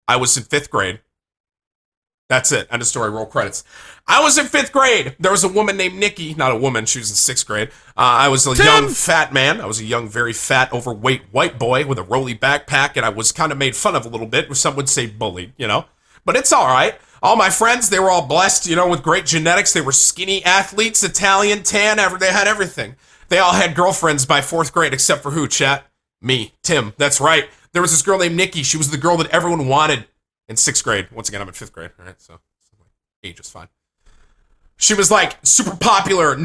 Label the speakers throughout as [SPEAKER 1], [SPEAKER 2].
[SPEAKER 1] I was in 5th grade. That's it. End of story. Roll credits. I was in 5th grade. There was a woman named Nikki. Not a woman. She was in 6th grade. I was a young fat man. I was a young, very fat, overweight white boy with a rolly backpack, and I was kind of made fun of a little bit. Some would say bullied, you know. But it's all right. All my friends, they were all blessed, you know, with great genetics. They were skinny athletes, Italian, tan, they had everything. They all had girlfriends by 4th grade, except for who, chat? Me, Tim. That's right. There was this girl named Nikki. She was the girl that everyone wanted in 6th grade. Once again, I'm in 5th grade. All right, so age is fine. She was like super popular.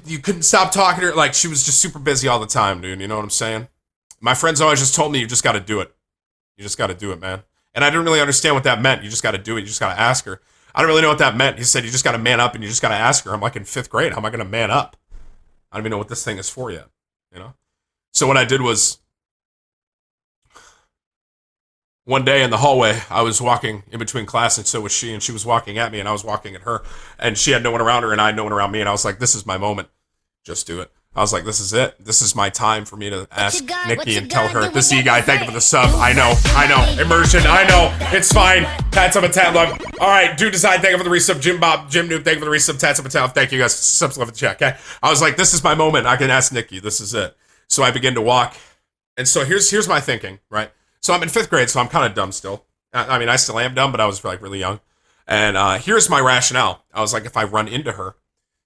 [SPEAKER 1] You couldn't stop talking to her. Like, she was just super busy all the time, dude. You know what I'm saying? My friends always just told me, you just got to do it. You just got to do it, man. And I didn't really understand what that meant. You just got to do it. You just got to ask her. I don't really know what that meant. He said, you just got to man up and you just got to ask her. I'm like, in 5th grade, how am I going to man up? I don't even know what this thing is for yet, you know? So what I did was, one day in the hallway, I was walking in between class, and so was she, and she was walking at me, and I was walking at her, and she had no one around her, and I had no one around me, and I was like, this is my moment. Just do it. I was like, this is it. This is my time for me to ask Nikki and tell her, this is you guy, thank you for the sub. I know. Immersion, I know. It's fine. Tats up a tat love. All right, Dude Design, thank you for the resub. Jim Bob, Jim Noob, thank you for the resub. Tats up a tat. Thank you guys. Subs love the chat, okay? I was like, this is my moment. I can ask Nikki. This is it. So I begin to walk. And so here's my thinking, right? So I'm in 5th grade, so I'm kind of dumb still. I mean, I still am dumb, but I was like really young. And here's my rationale. I was like, if I run into her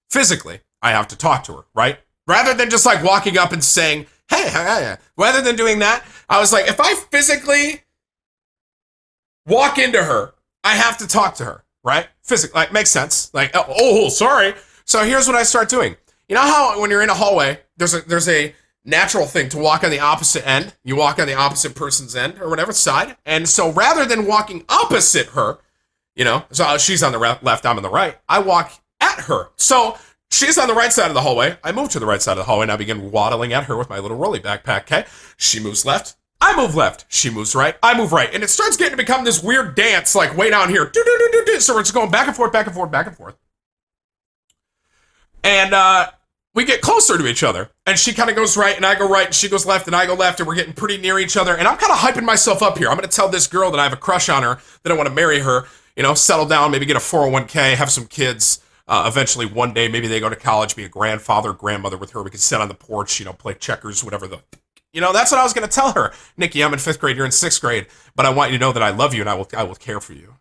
[SPEAKER 1] physically, I have to talk to her, right? Rather than just like walking up and saying, hey, rather than doing that, I was like, if I physically walk into her, I have to talk to her, right? Physically, like, makes sense. Like, oh, sorry. So here's what I start doing. You know how when you're in a hallway, there's a natural thing to walk on the opposite end. You walk on the opposite person's end or whatever side. And so rather than walking opposite her, you know, so she's on the left, I'm on the right, I walk at her. So she's on the right side of the hallway. I move to the right side of the hallway and I begin waddling at her with my little rolly backpack, okay? She moves left. I move left. She moves right. I move right. And it starts getting to become this weird dance, like way down here. So we're just going back and forth, back and forth, back and forth. And, we get closer to each other, and she kind of goes right, and I go right, and she goes left, and I go left, and we're getting pretty near each other, and I'm kind of hyping myself up here. I'm going to tell this girl that I have a crush on her, that I want to marry her, you know, settle down, maybe get a 401k, have some kids, eventually one day, maybe they go to college, be a grandfather, grandmother with her, we can sit on the porch, you know, play checkers, whatever you know, that's what I was going to tell her. Nikki, I'm in 5th grade, you're in 6th grade, but I want you to know that I love you, and I will care for you.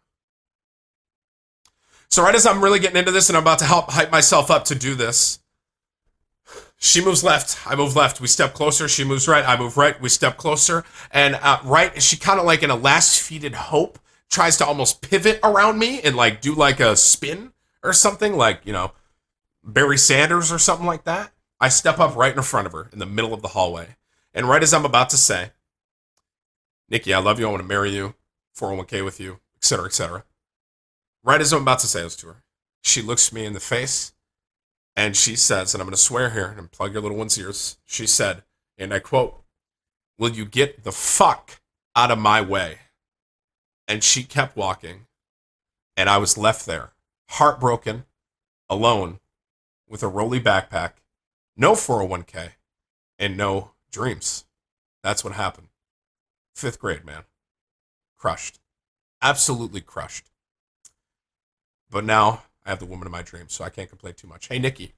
[SPEAKER 1] So right as I'm really getting into this, and I'm about to hype myself up to do this, she moves left, I move left, we step closer, she moves right, I move right, we step closer, and right, she kind of like in a last-feeded hope, tries to almost pivot around me and like do like a spin or something, like, you know, Barry Sanders or something like that. I step up right in front of her in the middle of the hallway, and right as I'm about to say, Nikki, I love you, I want to marry you, 401k with you, etc., etc. Right as I'm about to say this to her, she looks me in the face, and she says, and I'm going to swear here and plug your little one's ears. She said, and I quote, "Will you get the fuck out of my way?" And she kept walking. And I was left there, heartbroken, alone, with a rolly backpack, no 401k, and no dreams. That's what happened. 5th grade, man. Crushed. Absolutely crushed. But now I have the woman of my dreams, so I can't complain too much. Hey, Nikki,